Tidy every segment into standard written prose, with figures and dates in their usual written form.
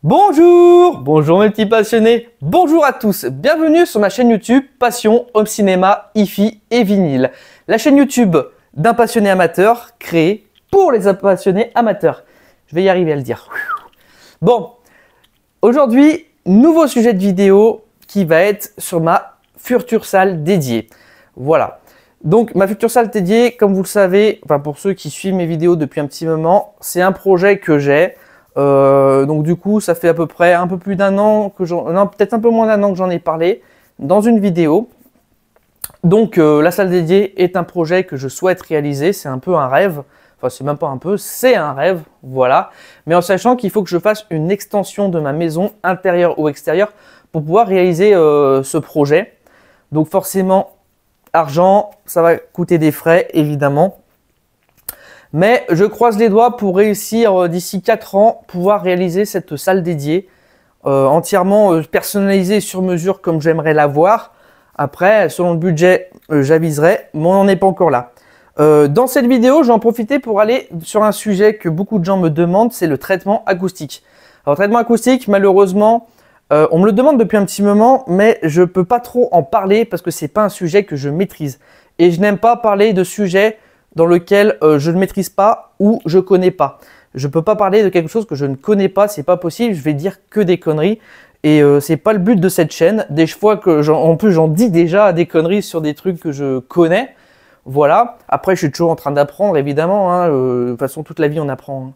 Bonjour, bonjour mes petits passionnés, bonjour à tous, bienvenue sur ma chaîne YouTube Passion, Home Cinéma, Hi-Fi et Vinyle. La chaîne YouTube d'un passionné amateur créée pour les passionnés amateurs. Je vais y arriver à le dire. Bon, aujourd'hui, nouveau sujet de vidéo qui va être sur ma future salle dédiée. Voilà. Donc ma future salle dédiée, comme vous le savez, enfin pour ceux qui suivent mes vidéos depuis un petit moment, c'est un projet que j'ai. Donc du coup, ça fait à peu près un peu plus d'un an que peut-être un peu moins d'un an que j'en ai parlé dans une vidéo. Donc la salle dédiée est un projet que je souhaite réaliser, c'est un peu un rêve. Enfin, c'est même pas un peu, c'est un rêve, voilà. Mais en sachant qu'il faut que je fasse une extension de ma maison, intérieure ou extérieure, pour pouvoir réaliser ce projet. Donc forcément, argent, ça va coûter des frais, évidemment. Mais je croise les doigts pour réussir d'ici 4 ans, pouvoir réaliser cette salle dédiée, entièrement personnalisée sur mesure comme j'aimerais l'avoir. Après, selon le budget, j'aviserai, mais on n'en est pas encore là. Dans cette vidéo, je vais en profiter pour aller sur un sujet que beaucoup de gens me demandent, c'est le traitement acoustique. Alors, traitement acoustique, malheureusement, on me le demande depuis un petit moment, mais je ne peux pas trop en parler parce que ce n'est pas un sujet que je maîtrise. Et je n'aime pas parler de sujets dans lequel je ne maîtrise pas ou je ne connais pas. Je ne peux pas parler de quelque chose que je ne connais pas, c'est pas possible, je vais dire que des conneries. Et c'est pas le but de cette chaîne. Des fois que en plus j'en dis déjà des conneries sur des trucs que je connais. Voilà. Après je suis toujours en train d'apprendre évidemment. Hein. De toute façon toute la vie on apprend. Hein.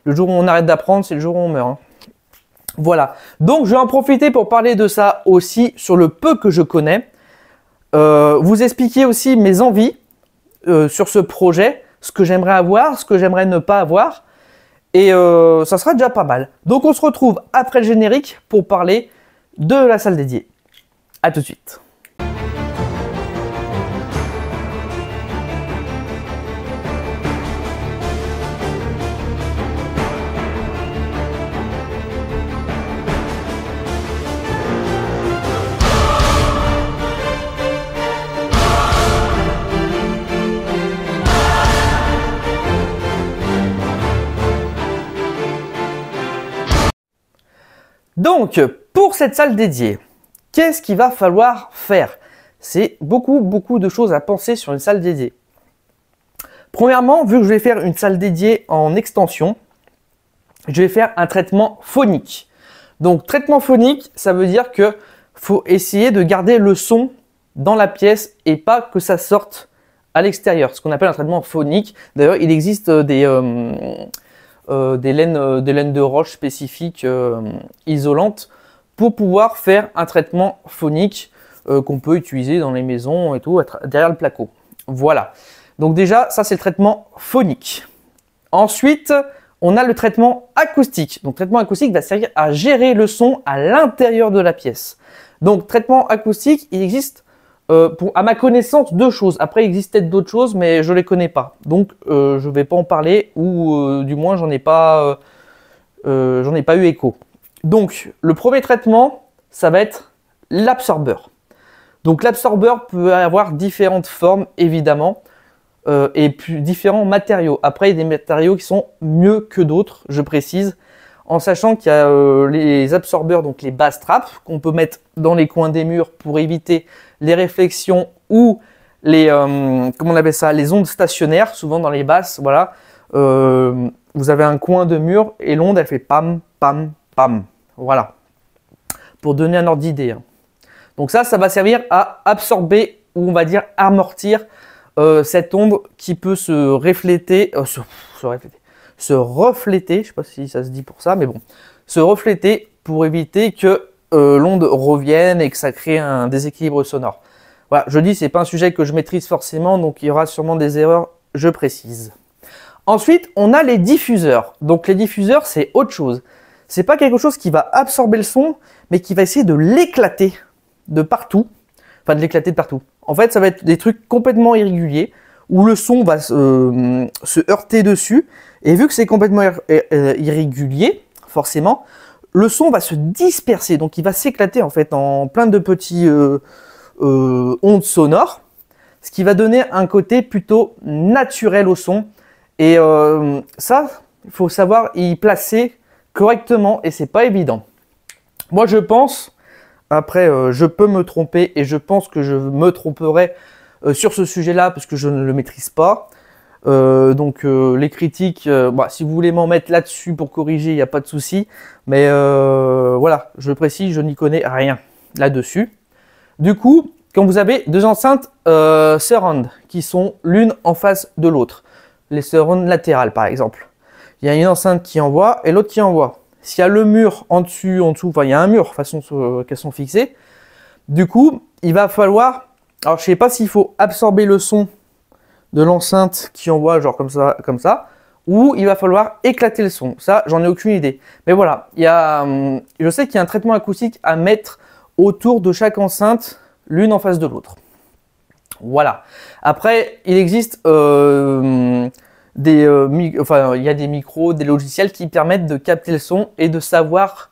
Le jour où on arrête d'apprendre, c'est le jour où on meurt. Hein. Voilà. Donc je vais en profiter pour parler de ça aussi sur le peu que je connais. Vous expliquer aussi mes envies. Sur ce projet, ce que j'aimerais avoir, ce que j'aimerais ne pas avoir. Et ça sera déjà pas mal. Donc on se retrouve après le générique pour parler de la salle dédiée. A tout de suite. Donc, pour cette salle dédiée, qu'est-ce qu'il va falloir faire? C'est beaucoup de choses à penser sur une salle dédiée. Premièrement, vu que je vais faire une salle dédiée en extension, je vais faire un traitement phonique. Donc, traitement phonique, ça veut dire qu'il faut essayer de garder le son dans la pièce et pas que ça sorte à l'extérieur. Ce qu'on appelle un traitement phonique. D'ailleurs, il existe des laines de roche spécifiques isolantes pour pouvoir faire un traitement phonique qu'on peut utiliser dans les maisons et tout, derrière le placo. Voilà. Donc déjà, ça c'est le traitement phonique. Ensuite, on a le traitement acoustique. Donc traitement acoustique va servir à gérer le son à l'intérieur de la pièce. Donc traitement acoustique, il existe à ma connaissance 2 choses. Après, il existe peut-être d'autres choses, mais je ne les connais pas. Donc, je ne vais pas en parler ou du moins, j'en ai pas eu écho. Donc, le premier traitement, ça va être l'absorbeur. Donc, l'absorbeur peut avoir différentes formes, évidemment, et puis différents matériaux. Après, il y a des matériaux qui sont mieux que d'autres, je précise, en sachant qu'il y a les absorbeurs, donc les bass traps, qu'on peut mettre dans les coins des murs pour éviter les réflexions ou les, comment on appelle ça, les ondes stationnaires, souvent dans les basses, voilà. Vous avez un coin de mur et l'onde, elle fait pam, pam, pam. Voilà. Pour donner un ordre d'idée. Hein. Donc ça va servir à absorber ou on va dire amortir cette onde qui peut se refléter, se refléter, je ne sais pas si ça se dit pour ça, mais bon, se refléter pour éviter que l'onde revienne et que ça crée un déséquilibre sonore. Voilà, je dis, c'est pas un sujet que je maîtrise forcément, donc il y aura sûrement des erreurs, je précise. Ensuite, on a les diffuseurs. Donc les diffuseurs, c'est autre chose. C'est pas quelque chose qui va absorber le son, mais qui va essayer de l'éclater de partout. Enfin, de l'éclater de partout. En fait, ça va être des trucs complètement irréguliers, où le son va se heurter dessus. Et vu que c'est complètement irrégulier, forcément, le son va se disperser. Donc, il va s'éclater en fait en plein de petits ondes sonores. Ce qui va donner un côté plutôt naturel au son. Et ça, il faut savoir y placer correctement et c'est pas évident. Moi je pense, après je peux me tromper et je pense que je me tromperai sur ce sujet-là parce que je ne le maîtrise pas. Donc les critiques, bah, si vous voulez m'en mettre là-dessus pour corriger, il n'y a pas de souci. Mais voilà, je précise, je n'y connais rien là-dessus. Du coup, quand vous avez deux enceintes surround qui sont l'une en face de l'autre, les surround latérales par exemple, il y a une enceinte qui envoie et l'autre qui envoie. S'il y a le mur en dessous, enfin il y a un mur de façon qu'elles sont fixées, du coup, il va falloir, alors je sais pas s'il faut absorber le son de l'enceinte qui envoie genre comme ça, ou il va falloir éclater le son. Ça, j'en ai aucune idée. Mais voilà, je sais qu'il y a un traitement acoustique à mettre autour de chaque enceinte, l'une en face de l'autre. Voilà. Après, il existe il y a des micros, des logiciels qui permettent de capter le son et de savoir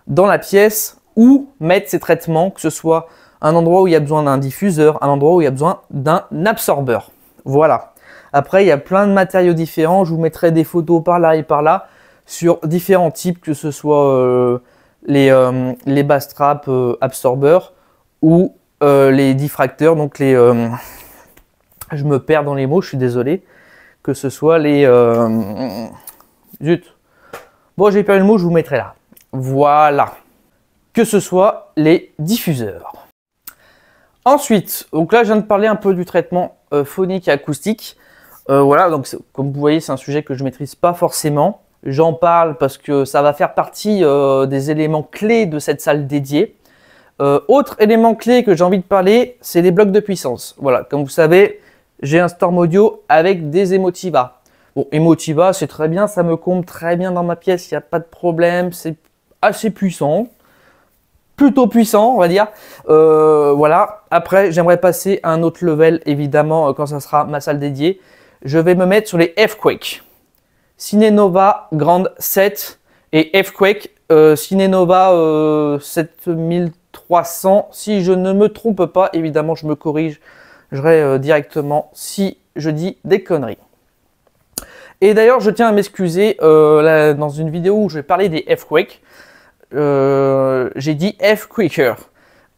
dans la pièce où mettre ces traitements, que ce soit un endroit où il y a besoin d'un diffuseur, un endroit où il y a besoin d'un absorbeur. Voilà. Après, il y a plein de matériaux différents. Je vous mettrai des photos par là et par là sur différents types, que ce soit les bass traps absorbeurs ou les diffracteurs. Donc je me perds dans les mots, je suis désolé. Que ce soit les zut. Bon, j'ai perdu le mot, je vous mettrai là. Voilà. Que ce soit les diffuseurs. Ensuite, donc là, je viens de parler un peu du traitement phonique et acoustique. Voilà, donc comme vous voyez, c'est un sujet que je ne maîtrise pas forcément. J'en parle parce que ça va faire partie des éléments clés de cette salle dédiée. Autre élément clé que j'ai envie de parler, c'est les blocs de puissance. Voilà, comme vous savez, j'ai un Storm Audio avec des Emotiva. Bon, Emotiva, c'est très bien, ça me comble très bien dans ma pièce, il n'y a pas de problème, c'est assez puissant. Plutôt puissant, on va dire. Voilà. Après, j'aimerais passer à un autre level, évidemment, quand ça sera ma salle dédiée. Je vais me mettre sur les F-Quake. Cinenova Grand 7 et F-Quake Cinenova 7300. Si je ne me trompe pas, évidemment, je me corrigerai directement si je dis des conneries. Et d'ailleurs, je tiens à m'excuser, dans une vidéo où je vais parler des F-Quake, j'ai dit F-Quaker.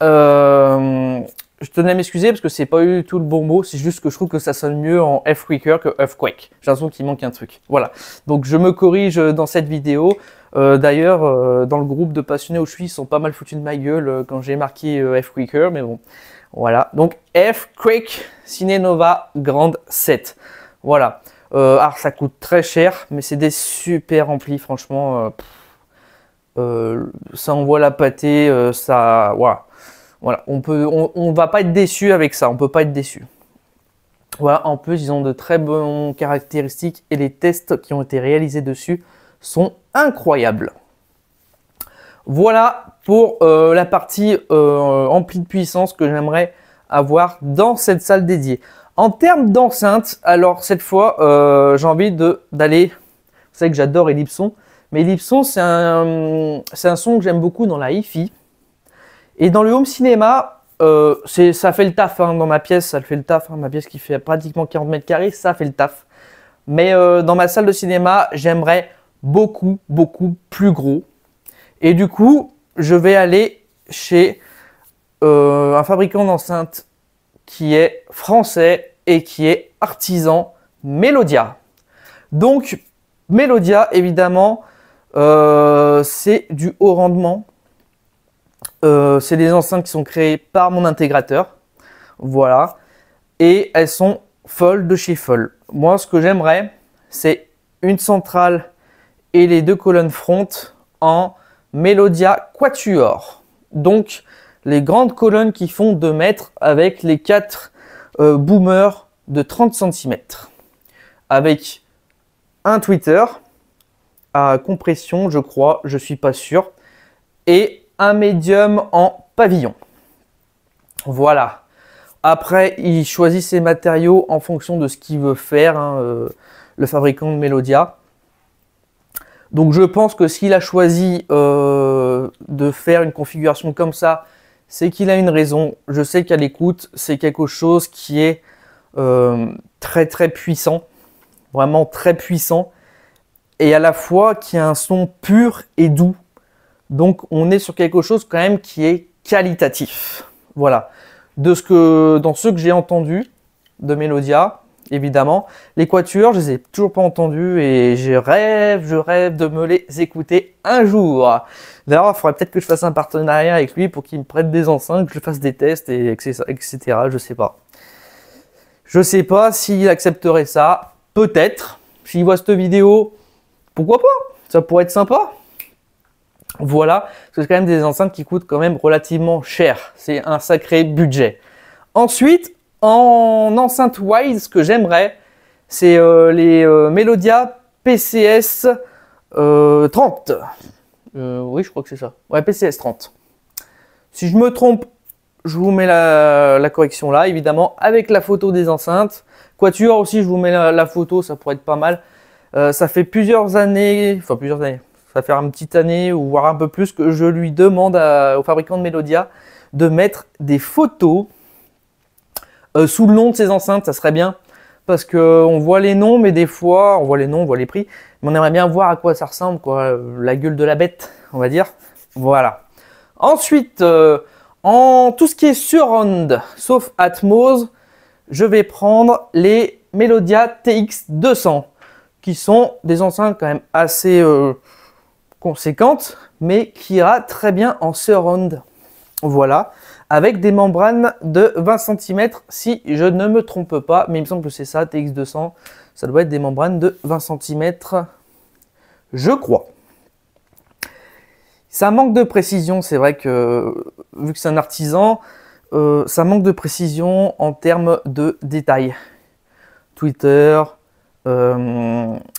Je tenais à m'excuser parce que c'est pas eu tout le bon mot, c'est juste que je trouve que ça sonne mieux en F-Quaker que F-Quake. J'ai l'impression qu'il manque un truc. Voilà, donc je me corrige dans cette vidéo. D'ailleurs, dans le groupe de passionnés où je suis, ils sont pas mal foutus de ma gueule quand j'ai marqué F-Quaker, mais bon, voilà. Donc F-Quake Cinenova Grand 7. Voilà. Alors ça coûte très cher, mais c'est des super amplis, franchement. Ça envoie la pâtée, ça, voilà. Voilà, on va pas être déçu avec ça, on peut pas être déçu. Voilà, en plus ils ont de très bonnes caractéristiques et les tests qui ont été réalisés dessus sont incroyables. Voilà pour la partie ampli de puissance que j'aimerais avoir dans cette salle dédiée. En termes d'enceinte, alors cette fois j'ai envie d'aller, vous savez que j'adore Ellipson, mais Ellipson c'est un son que j'aime beaucoup dans la hi-fi. Et dans le home cinéma, ça fait le taf hein, dans ma pièce, ça fait le taf. Hein, ma pièce qui fait pratiquement 40 mètres carrés, ça fait le taf. Mais dans ma salle de cinéma, j'aimerais beaucoup plus gros. Et du coup, je vais aller chez un fabricant d'enceintes qui est français et qui est artisan, Melodia. Donc, Melodia, évidemment, c'est du haut rendement. C'est des enceintes qui sont créées par mon intégrateur. Voilà. Et elles sont folles de chez Foll. Moi, ce que j'aimerais, c'est une centrale et les deux colonnes front en Melodia Quatuor. Donc, les grandes colonnes qui font 2 mètres avec les 4 boomers de 30 cm. Avec un tweeter à compression, je crois, je suis pas sûr. Et un médium en pavillon. Voilà. Après, il choisit ses matériaux en fonction de ce qu'il veut faire, hein, le fabricant de Melodia. Donc je pense que s'il a choisi de faire une configuration comme ça, c'est qu'il a une raison. Je sais qu'à l'écoute, c'est quelque chose qui est très puissant. Vraiment très puissant. et à la fois qui a un son pur et doux. Donc on est sur quelque chose quand même qui est qualitatif. Voilà. Dans ceux que j'ai entendus de Melodia, évidemment, les quatuors, je les ai toujours pas entendus et je rêve de me les écouter un jour. D'ailleurs, il faudrait peut-être que je fasse un partenariat avec lui pour qu'il me prête des enceintes, que je fasse des tests, et etc. Je sais pas. Je sais pas s'il accepterait ça. Peut-être. S'il voit cette vidéo, pourquoi pas? Ça pourrait être sympa. Voilà. Parce que c'est quand même des enceintes qui coûtent quand même relativement cher. C'est un sacré budget. Ensuite, en enceinte wise, ce que j'aimerais, c'est les Melodia PCS 30. Oui, je crois que c'est ça. Ouais, PCS 30. Si je me trompe, je vous mets la correction là, évidemment, avec la photo des enceintes. Quatuor aussi, je vous mets la photo, ça pourrait être pas mal. Ça fait plusieurs années, ça fait une petite année ou voire un peu plus que je lui demande au fabricant de Melodia de mettre des photos sous le nom de ces enceintes, ça serait bien. Parce qu'on voit les noms, mais des fois, on voit les noms, on voit les prix. Mais on aimerait bien voir à quoi ça ressemble, quoi. La gueule de la bête, on va dire. Voilà. Ensuite, en tout ce qui est surround, sauf Atmos, je vais prendre les Melodia TX200, qui sont des enceintes quand même assez conséquentes, mais qui ira très bien en surround. Voilà. Avec des membranes de 20 cm si je ne me trompe pas, mais il me semble que c'est ça, TX200, ça doit être des membranes de 20 cm, je crois. Ça manque de précision, c'est vrai que, vu que c'est un artisan, ça manque de précision en termes de détails. Twitter,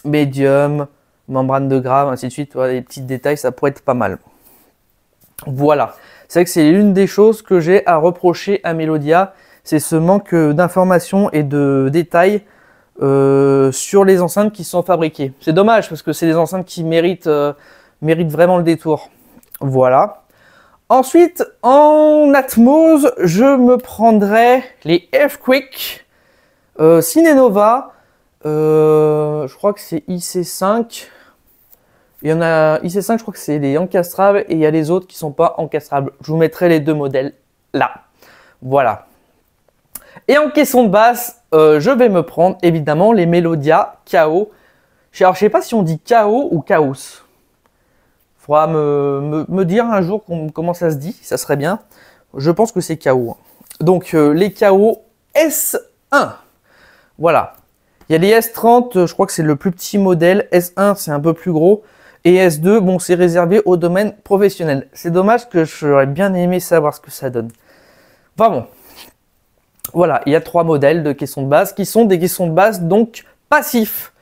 médium, membrane de grave, ainsi de suite, voilà, les petits détails, ça pourrait être pas mal. Voilà. C'est vrai que c'est l'une des choses que j'ai à reprocher à Melodia, c'est ce manque d'informations et de détails sur les enceintes qui sont fabriquées. C'est dommage parce que c'est des enceintes qui méritent vraiment le détour. Voilà. Ensuite, en Atmos, je me prendrai les Earthquake Cinenova. Je crois que c'est IC5. Il y en a IC5, je crois que c'est les encastrables et il y a les autres qui ne sont pas encastrables. Je vous mettrai les deux modèles là. Voilà. Et en caisson de basse, je vais me prendre évidemment les Melodia KO. Alors, je ne sais pas si on dit KO ou Chaos. Il faudra me dire un jour comment ça se dit, ça serait bien. Je pense que c'est KO. Donc les KO S1. Voilà. Il y a les S30, je crois que c'est le plus petit modèle. S1, c'est un peu plus gros. Et S2, bon, c'est réservé au domaine professionnel. C'est dommage que j'aurais bien aimé savoir ce que ça donne. Enfin bon. Voilà, il y a 3 modèles de caissons de base qui sont des caissons de base donc passifs.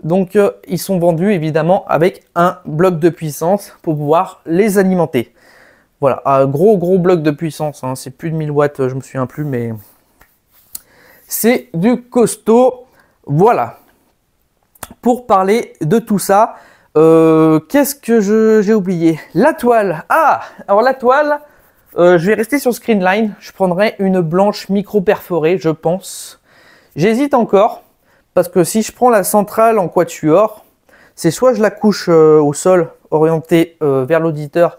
Donc ils sont vendus évidemment avec un bloc de puissance pour pouvoir les alimenter. Voilà, un gros bloc de puissance, hein. C'est plus de 1000 watts, je me souviens plus, mais c'est du costaud. Voilà. Pour parler de tout ça, qu'est-ce que j'ai oublié? La toile. Ah, alors la toile, je vais rester sur Screenline. Je prendrai une blanche micro perforée, je pense. J'hésite encore, parce que si je prends la centrale en quatuor, c'est soit je la couche au sol, orientée vers l'auditeur.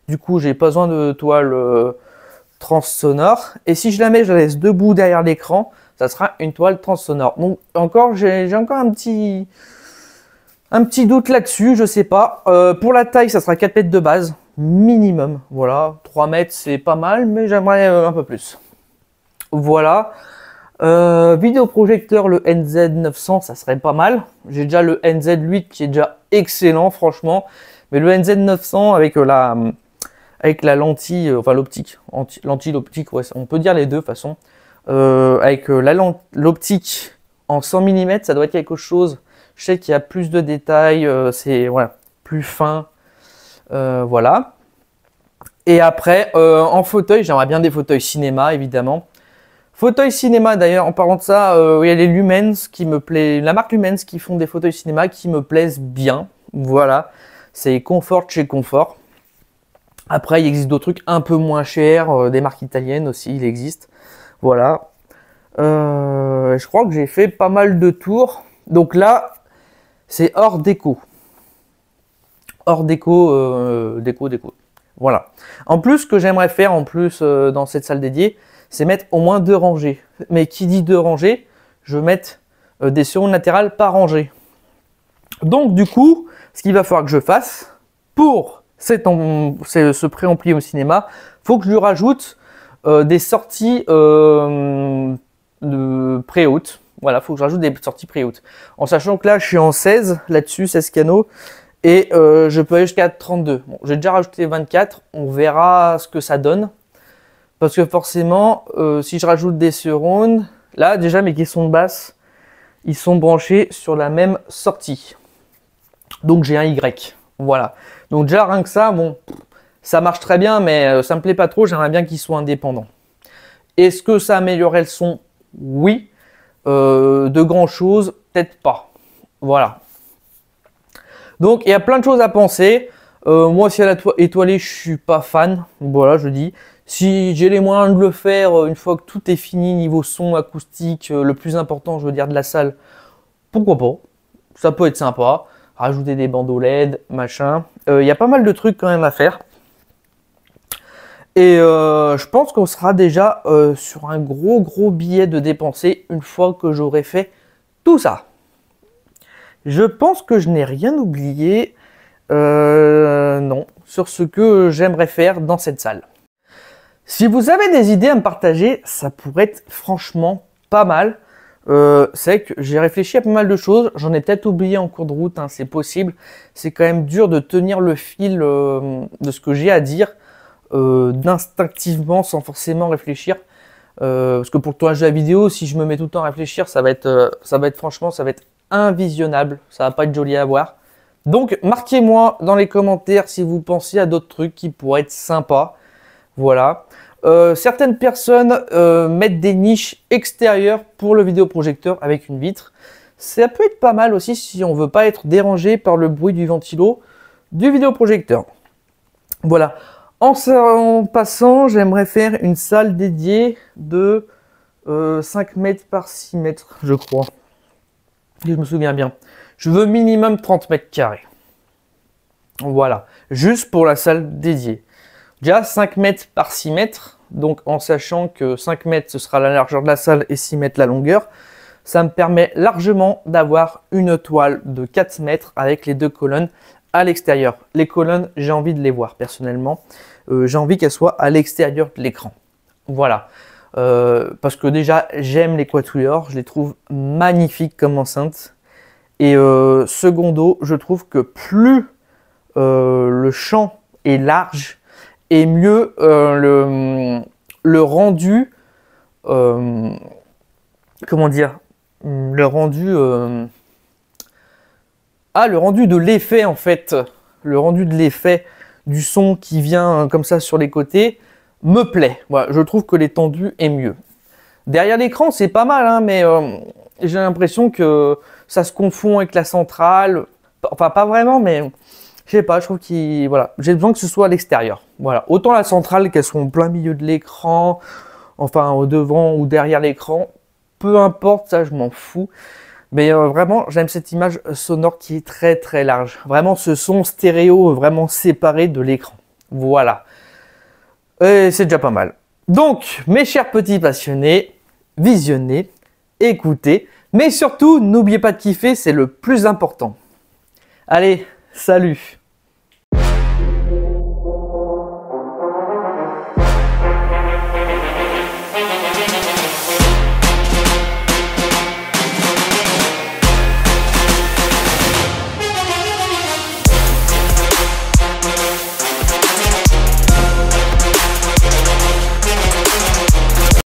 Du coup, j'ai pas besoin de toile transsonore. Et si je la laisse debout derrière l'écran, ça sera une toile transsonore. Donc encore, j'ai encore un petit doute là-dessus, je sais pas. Pour la taille, ça sera 4 mètres de base, minimum. Voilà, 3 mètres, c'est pas mal, mais j'aimerais un peu plus. Voilà. Vidéoprojecteur, le NZ900, ça serait pas mal. J'ai déjà le NZ8 qui est déjà excellent, franchement. Mais le NZ900 avec la lentille, enfin l'optique, l'optique, ouais, on peut dire les deux de toute façon. Avec l'optique en 100 mm, ça doit être quelque chose. Je sais qu'il y a plus de détails, c'est voilà, plus fin. Voilà. Et après, en fauteuil, j'aimerais bien des fauteuils cinéma, évidemment. Fauteuil cinéma, d'ailleurs, en parlant de ça, il y a les Lumens qui me plaisent, la marque Lumens qui font des fauteuils cinéma qui me plaisent bien. Voilà. C'est Confort chez Confort. Après, il existe d'autres trucs un peu moins chers, des marques italiennes aussi, il existe. Voilà. Je crois que j'ai fait pas mal de tours. Donc là, c'est hors déco. hors déco. Voilà. En plus, ce que j'aimerais faire dans cette salle dédiée, c'est mettre au moins 2 rangées. Mais qui dit 2 rangées, je veux mettre des surrounds latérales par rangée. Donc du coup, ce qu'il va falloir que je fasse pour ce préampli au cinéma, faut que je lui rajoute des sorties de pré-haute. Voilà, faut que je rajoute des sorties pré-haute. En sachant que là, je suis en 16, là-dessus, 16 canaux. Et je peux aller jusqu'à 32. Bon, j'ai déjà rajouté 24. On verra ce que ça donne. Parce que forcément, si je rajoute des surrounds, là, déjà, mes caissons de basse, ils sont branchés sur la même sortie. Donc, j'ai un Y. Voilà. Donc, déjà, rien que ça, bon, ça marche très bien, mais ça me plaît pas trop. J'aimerais bien qu'ils soient indépendants. Est-ce que ça améliorerait le son? Oui. De grand chose, peut-être pas. Voilà. Donc, il y a plein de choses à penser. Moi, si à la étoilée, je suis pas fan. Voilà, je dis. Si j'ai les moyens de le faire, une fois que tout est fini, niveau son, acoustique, le plus important, je veux dire, de la salle, pourquoi pas? Ça peut être sympa. Rajouter des bandeaux LED, machin. Il y a pas mal de trucs quand même à faire. Et je pense qu'on sera déjà sur un gros billet de dépenser une fois que j'aurai fait tout ça. Je pense que je n'ai rien oublié, non, sur ce que j'aimerais faire dans cette salle. Si vous avez des idées à me partager, ça pourrait être franchement pas mal. C'est que j'ai réfléchi à pas mal de choses, j'en ai peut-être oublié en cours de route, hein, c'est possible. C'est quand même dur de tenir le fil de ce que j'ai à dire, d'instinctivement sans forcément réfléchir. Parce que pour le tournage de la vidéo, si je me mets tout le temps à réfléchir, ça va être franchement, ça va être invisionnable, ça va pas être joli à voir. Donc marquez-moi dans les commentaires si vous pensez à d'autres trucs qui pourraient être sympas. Voilà. Certaines personnes mettent des niches extérieures pour le vidéoprojecteur avec une vitre. Ça peut être pas mal aussi si on veut pas être dérangé par le bruit du ventilo du vidéoprojecteur. Voilà. En passant, j'aimerais faire une salle dédiée de 5 mètres par 6 mètres, je crois. Si je me souviens bien. Je veux minimum 30 mètres carrés. Voilà. Juste pour la salle dédiée. Déjà 5 mètres par 6 mètres. Donc en sachant que 5 mètres ce sera la largeur de la salle et 6 mètres la longueur. Ça me permet largement d'avoir une toile de 4 mètres avec les 2 colonnes à l'extérieur. Les colonnes, j'ai envie de les voir personnellement. J'ai envie qu'elles soient à l'extérieur de l'écran. Voilà. Parce que déjà, j'aime les quatuors. Je les trouve magnifiques comme enceinte. Et secondo, je trouve que plus le champ est large et mieux le rendu... comment dire? Le rendu de l'effet en fait, le rendu de l'effet du son qui vient comme ça sur les côtés me plaît. Voilà, je trouve que l'étendue est mieux. Derrière l'écran c'est pas mal hein, mais j'ai l'impression que ça se confond avec la centrale. Enfin pas vraiment mais je sais pas, je trouve qu'il voilà, j'ai besoin que ce soit à l'extérieur. Voilà, autant la centrale qu'elle soit en plein milieu de l'écran, enfin au devant ou derrière l'écran. Peu importe, ça je m'en fous. Mais vraiment, j'aime cette image sonore qui est très large. Vraiment ce son stéréo vraiment séparé de l'écran. Voilà. Et c'est déjà pas mal. Donc, mes chers petits passionnés, visionnez, écoutez. Mais surtout, n'oubliez pas de kiffer, c'est le plus important. Allez, salut!